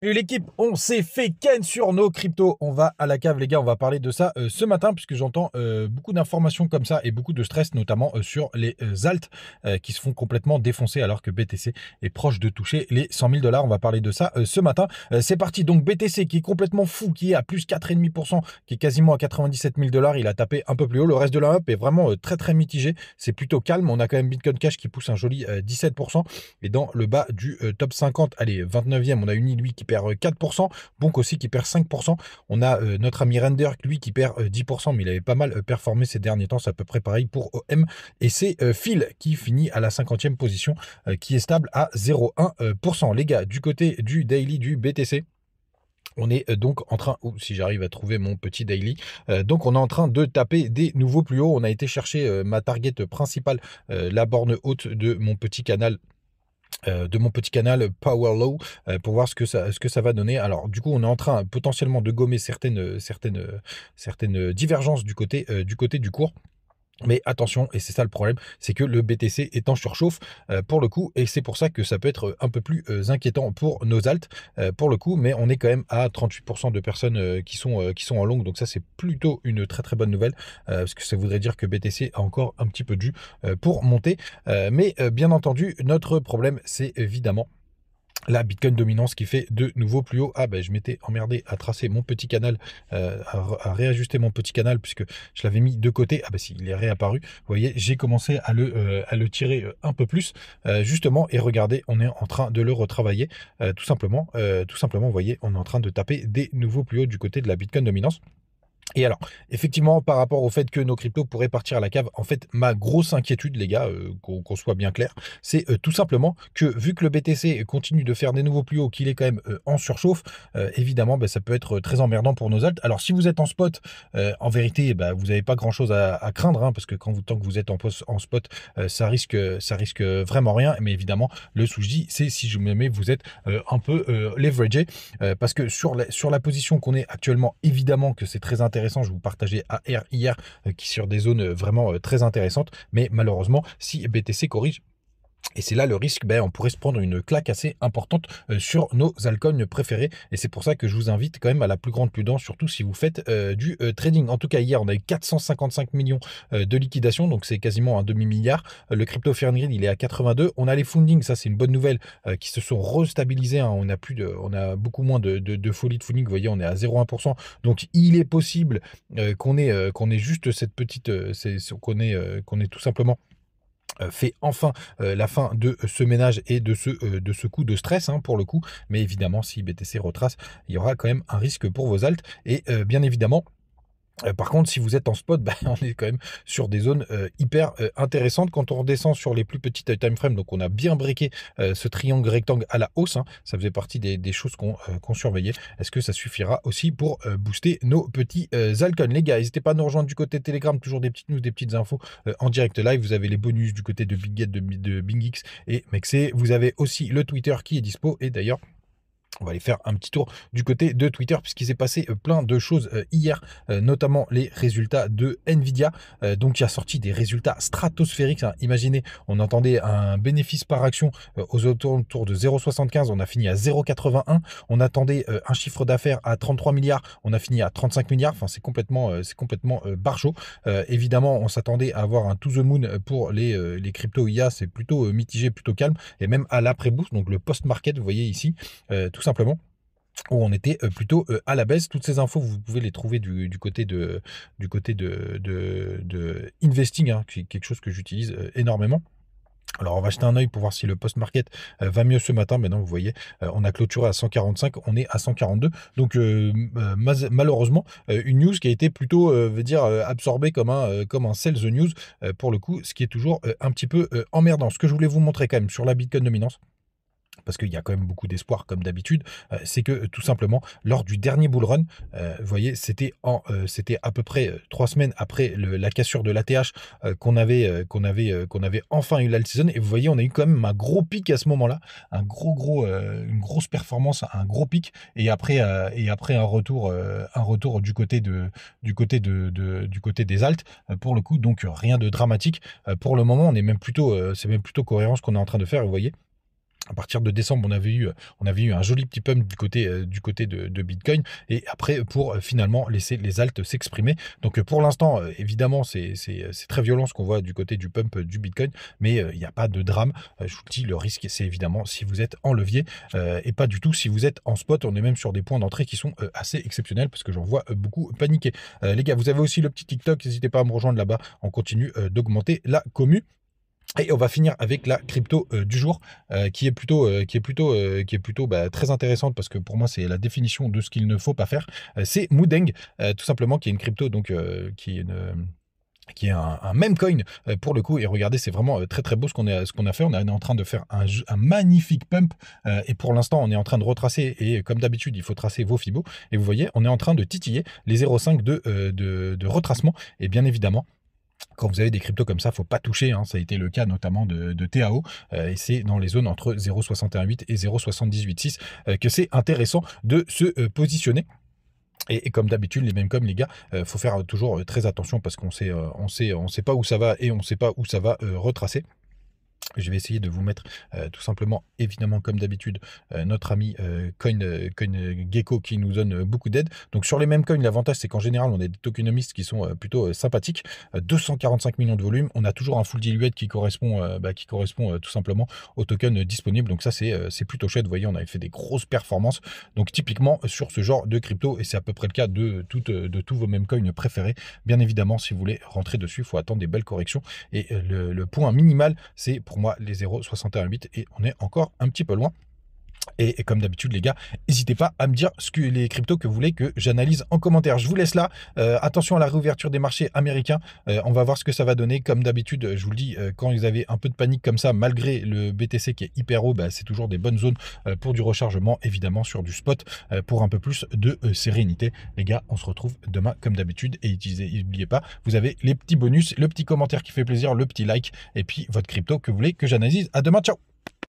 Et l'équipe, on s'est fait ken sur nos cryptos. On va à la cave, les gars. On va parler de ça ce matin, puisque j'entends beaucoup d'informations comme ça et beaucoup de stress, notamment sur les alts qui se font complètement défoncer alors que BTC est proche de toucher les 100 000 dollars. On va parler de ça ce matin. C'est parti. Donc BTC qui est complètement fou, qui est à plus 4,5%, qui est quasiment à 97 000 dollars. Il a tapé un peu plus haut. Le reste de la up est vraiment très très mitigé. C'est plutôt calme. On a quand même Bitcoin Cash qui pousse un joli 17%. Et dans le bas du top 50, allez, 29e, on a Uni, lui, qui perd 4%, Bonk aussi qui perd 5%, on a notre ami Render, lui, qui perd 10%, mais il avait pas mal performé ces derniers temps, c'est à peu près pareil pour OM, et c'est Phil qui finit à la 50e position, qui est stable à 0,1%. Les gars, du côté du daily du BTC, on est donc en train, si j'arrive à trouver mon petit daily, donc on est en train de taper des nouveaux plus hauts. On a été chercher ma target principale, la borne haute de mon petit canal Power Low, pour voir ce que ça va donner. Alors du coup on est en train potentiellement de gommer certaines divergences du côté du cours. Mais attention, et c'est ça le problème, c'est que le BTC est en surchauffe pour le coup, et c'est pour ça que ça peut être un peu plus inquiétant pour nos alts pour le coup, mais on est quand même à 38% de personnes qui sont en long, donc ça c'est plutôt une très très bonne nouvelle, parce que ça voudrait dire que BTC a encore un petit peu de jus pour monter, mais bien entendu, notre problème c'est évidemment la Bitcoin dominance qui fait de nouveau plus haut. Ah ben je m'étais emmerdé à tracer mon petit canal, à réajuster mon petit canal puisque je l'avais mis de côté. Ah ben si, il est réapparu. Vous voyez, j'ai commencé à le tirer un peu plus justement, et regardez, on est en train de le retravailler tout simplement. Vous voyez, on est en train de taper des nouveaux plus hauts du côté de la Bitcoin dominance. Et alors, effectivement, par rapport au fait que nos cryptos pourraient partir à la cave, en fait, ma grosse inquiétude, les gars, qu'on soit bien clair, c'est tout simplement que vu que le BTC continue de faire des nouveaux plus hauts, qu'il est quand même en surchauffe, évidemment, bah, ça peut être très emmerdant pour nos alts. Alors, si vous êtes en spot, en vérité, bah, vous n'avez pas grand-chose à craindre, hein, parce que tant que vous êtes en spot, ça risque vraiment rien. Mais évidemment, le souci, c'est si jamais vous êtes un peu leveragé, parce que sur la position qu'on est actuellement, évidemment que c'est très intéressant. Je vous partageais AR hier qui est sur des zones vraiment très intéressantes, mais malheureusement si BTC corrige, et c'est là le risque, ben, on pourrait se prendre une claque assez importante sur nos altcoins préférés. Et c'est pour ça que je vous invite quand même à la plus grande prudence, surtout si vous faites du trading. En tout cas, hier, on a eu 455 millions de liquidation, donc c'est quasiment un demi-milliard. Le crypto fair and grid, il est à 82. On a les fundings, ça c'est une bonne nouvelle, qui se sont restabilisés. Hein. On a beaucoup moins de folie de funding. Vous voyez, on est à 0,1%. Donc il est possible qu'on ait juste cette petite, qu'on ait tout simplement fait enfin la fin de ce ménage et de ce coup de stress, hein, pour le coup. Mais évidemment, si BTC retrace, il y aura quand même un risque pour vos alts. Et bien évidemment, par contre, si vous êtes en spot, bah, on est quand même sur des zones hyper intéressantes. Quand on redescend sur les plus petites time frames, donc on a bien breaké ce triangle rectangle à la hausse, hein, ça faisait partie des choses qu'on surveillait. Est-ce que ça suffira aussi pour booster nos petits altcoins? Les gars, n'hésitez pas à nous rejoindre du côté Telegram, toujours des petites news, des petites infos en direct live. Vous avez les bonus du côté de BigGet, de BingX et Mexé. Vous avez aussi le Twitter qui est dispo, et d'ailleurs, on va aller faire un petit tour du côté de Twitter puisqu'il s'est passé plein de choses hier, notamment les résultats de Nvidia, donc qui a sorti des résultats stratosphériques, hein. Imaginez, on entendait un bénéfice par action aux autour de 0,75, on a fini à 0,81. On attendait un chiffre d'affaires à 33 milliards, on a fini à 35 milliards. Enfin, c'est complètement barjo. Évidemment, on s'attendait à avoir un to the moon pour les crypto IA, c'est plutôt mitigé, plutôt calme, et même à l'après-boost, donc le post-market, vous voyez ici, tout simplement, où on était plutôt à la baisse. Toutes ces infos, vous pouvez les trouver du côté de investing, hein, qui est quelque chose que j'utilise énormément. Alors on va jeter un œil pour voir si le post-market va mieux ce matin. Maintenant, vous voyez, on a clôturé à 145, on est à 142. Donc malheureusement, une news qui a été plutôt, absorbée comme un sell the news, pour le coup, ce qui est toujours un petit peu emmerdant. Ce que je voulais vous montrer quand même sur la Bitcoin dominance, parce qu'il y a quand même beaucoup d'espoir comme d'habitude, c'est que tout simplement lors du dernier bull run, vous voyez, c'était à peu près 3 semaines après la cassure de l'ATH, qu'on avait enfin eu l'alt season, et vous voyez, on a eu quand même un gros pic à ce moment-là, une grosse performance, un gros pic, et après un retour du côté des alts, pour le coup. Donc rien de dramatique pour le moment. C'est même plutôt cohérent ce qu'on est en train de faire, vous voyez. À partir de décembre, on avait eu un joli petit pump du côté de Bitcoin. Et après, pour finalement laisser les alts s'exprimer. Donc, pour l'instant, évidemment, c'est très violent ce qu'on voit du côté du pump du Bitcoin. Mais il n'y a pas de drame. Je vous le dis, le risque, c'est évidemment si vous êtes en levier et pas du tout si vous êtes en spot. On est même sur des points d'entrée qui sont assez exceptionnels parce que j'en vois beaucoup paniquer. Les gars, vous avez aussi le petit TikTok. N'hésitez pas à me rejoindre là-bas. On continue d'augmenter la commu. Et on va finir avec la crypto du jour qui est plutôt très intéressante parce que pour moi c'est la définition de ce qu'il ne faut pas faire. C'est Moodeng, tout simplement, qui est une crypto donc qui est un meme coin pour le coup. Et regardez, c'est vraiment très très beau ce qu'on a fait. On est en train de faire un magnifique pump et pour l'instant on est en train de retracer, et comme d'habitude il faut tracer vos Fibos, et vous voyez on est en train de titiller les 0,5 de retracement. Et bien évidemment, quand vous avez des cryptos comme ça, faut pas toucher, hein. Ça a été le cas notamment de TAO, et c'est dans les zones entre 0,618 et 0,786 que c'est intéressant de se positionner. Et comme d'habitude, les mêmes comme les gars, faut faire toujours très attention parce on sait pas où ça va et on sait pas où ça va retracer. Je vais essayer de vous mettre tout simplement, évidemment, comme d'habitude, notre ami CoinGecko qui nous donne beaucoup d'aide. Donc sur les mêmes coins, l'avantage c'est qu'en général, on a des tokenomists qui sont plutôt sympathiques. 245 millions de volume. On a toujours un full diluette qui correspond tout simplement au token disponible. Donc ça, c'est plutôt chouette. Vous voyez, on avait fait des grosses performances. Donc typiquement sur ce genre de crypto, et c'est à peu près le cas de tous vos mêmes coins préférés. Bien évidemment, si vous voulez rentrer dessus, il faut attendre des belles corrections. Et le point minimal, c'est pour moi les 0,618 et on est encore un petit peu loin. Et comme d'habitude les gars, n'hésitez pas à me dire les cryptos que vous voulez que j'analyse en commentaire. Je vous laisse là. Attention à la réouverture des marchés américains. On va voir ce que ça va donner. Comme d'habitude, je vous le dis, quand vous avez un peu de panique comme ça, malgré le BTC qui est hyper haut, c'est toujours des bonnes zones pour du rechargement, évidemment sur du spot, pour un peu plus de sérénité. Les gars, on se retrouve demain comme d'habitude. Et n'oubliez pas, vous avez les petits bonus, le petit commentaire qui fait plaisir, le petit like, et puis votre crypto que vous voulez que j'analyse. À demain, ciao.